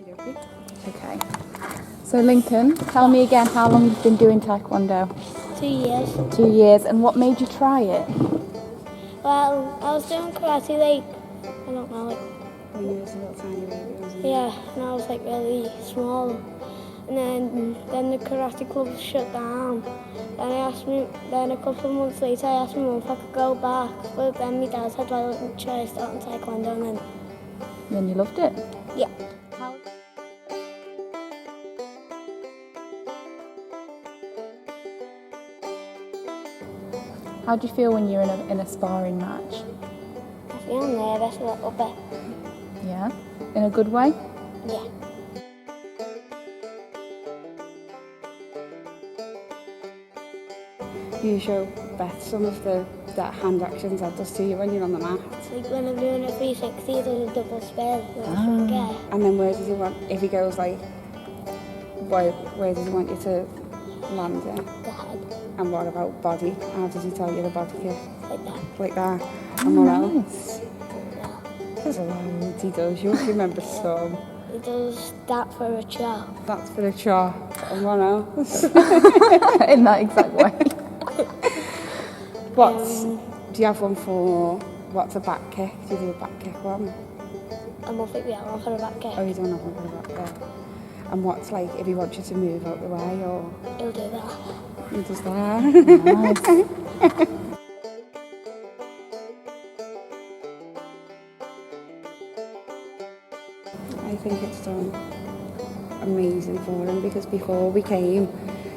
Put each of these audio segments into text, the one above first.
Okay. So Lincoln, tell me again how long you've been doing Taekwondo. 2 years. 2 years, and what made you try it? Well, I was doing karate like, I don't know, like... When you was a little tiny baby, wasn't it? Yeah, and I was like really small. And then the karate club shut down. Then a couple of months later I asked my mum if I could go back. But then my dad said, well, try starting Taekwondo, and Then you loved it? yeah. How do you feel when you're in a sparring match? I feel nervous a little bit. Yeah? In a good way? Yeah. You show Beth some of that hand actions that does to you when you're on the mat. It's like when I'm doing a 360, there's a double spin. Yeah. And then where does he want, if he goes like, where does he want you to land it? The head. And what about body? How does he tell you the body kick? Like that. Like that? And what else? Nice. Yeah. There's a load he does, you remember some. He does that for a chop. That's for a chop. And what else? In that exact way. Do you have one for, what's a back kick? Do you do a back kick one? I don't think we have one for a back kick. Oh, you don't have one for a back kick. And what's like, if he wants you to move out the way, or? He'll do that. He does that. Nice. I think it's done amazing for him, because before we came,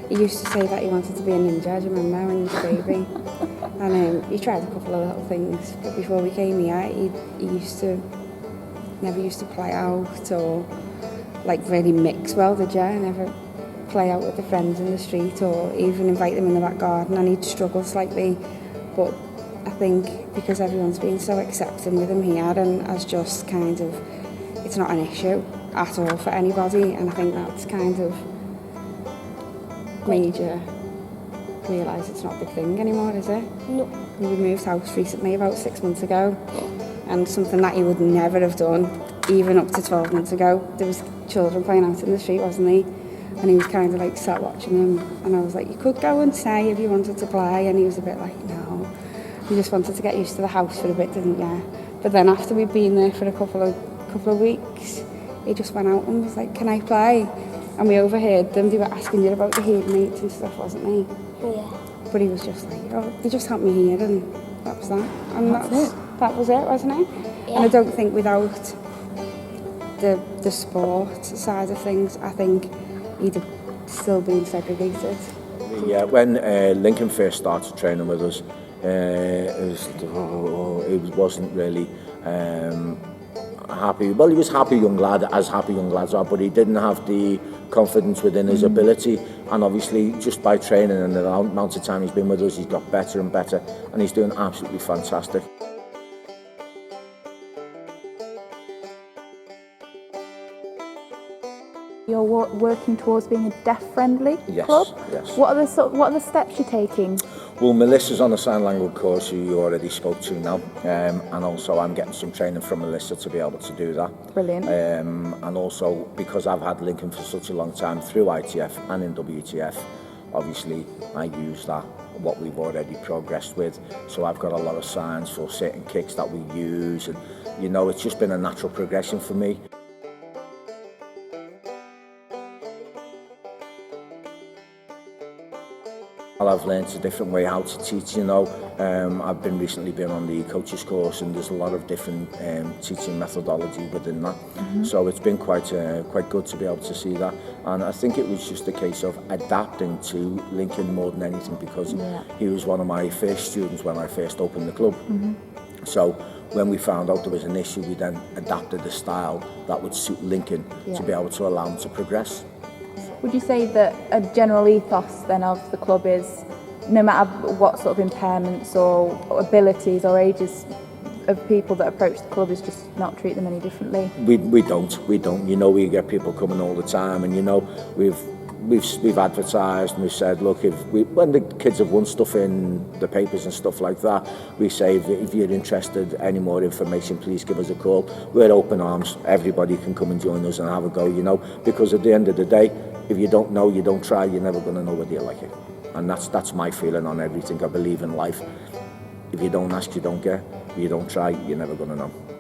he used to say that he wanted to be a ninja, do you remember, when he was a baby? And he tried a couple of little things, but before we came here, he never used to play out or like really mix well, did you? Never play out with the friends in the street or even invite them in the back garden, and he'd struggle slightly, but I think because everyone's been so accepting with him here and has just kind of, it's not an issue at all for anybody, and I think that's kind of made you realise it's not a big thing anymore, is it? No. We moved house recently, about 6 months ago, and something that he would never have done, even up to 12 months ago. There was children playing out in the street, wasn't he? And he was kind of like sat watching them, and I was like, you could go and stay if you wanted to play, and he was a bit like, no. You just wanted to get used to the house for a bit, didn't you? But then after we'd been there for a couple of weeks, he just went out and was like, can I play? And we overheard them, they were asking you about the hearing aids and stuff, wasn't he? Yeah. But he was just like, oh, they just helped me here, and that was that. And that was it, wasn't it? Yeah. And I don't think without the sport side of things, I think he'd have still been segregated. Yeah, when Lincoln first started training with us, he wasn't really happy. Well, he was a happy young lad, as happy young lads are, but he didn't have the confidence within his ability. And obviously, just by training and the amount of time he's been with us, he's got better and better, and he's doing absolutely fantastic. You're working towards being a deaf-friendly club? Yes. What are the steps you're taking? Well, Melissa's on a sign language course, who you already spoke to now, and also I'm getting some training from Melissa to be able to do that. Brilliant. And also, because I've had Lincoln for such a long time through ITF and in WTF, obviously I use that, what we've already progressed with. So I've got a lot of signs for certain kicks that we use, and you know, it's just been a natural progression for me. I've learned a different way how to teach, you know. I've recently been on the coaches course, and there's a lot of different teaching methodology within that. So it's been quite good to be able to see that. And I think it was just a case of adapting to Lincoln more than anything, because he was one of my first students when I first opened the club. So when we found out there was an issue, we then adapted the style that would suit Lincoln to be able to allow him to progress. Would you say that a general ethos then of the club is, no matter what sort of impairments or abilities or ages of people that approach the club, is just not treat them any differently? We don't. You know, we get people coming all the time, and you know, we've advertised and we've said, look, when the kids have won stuff in the papers and stuff like that, we say if you're interested, any more information, please give us a call. We're open arms. Everybody can come and join us and have a go, you know, because at the end of the day, if you don't know, you don't try, you're never going to know whether you like it. And that's my feeling on everything. I believe in life. If you don't ask, you don't get. If you don't try, you're never going to know.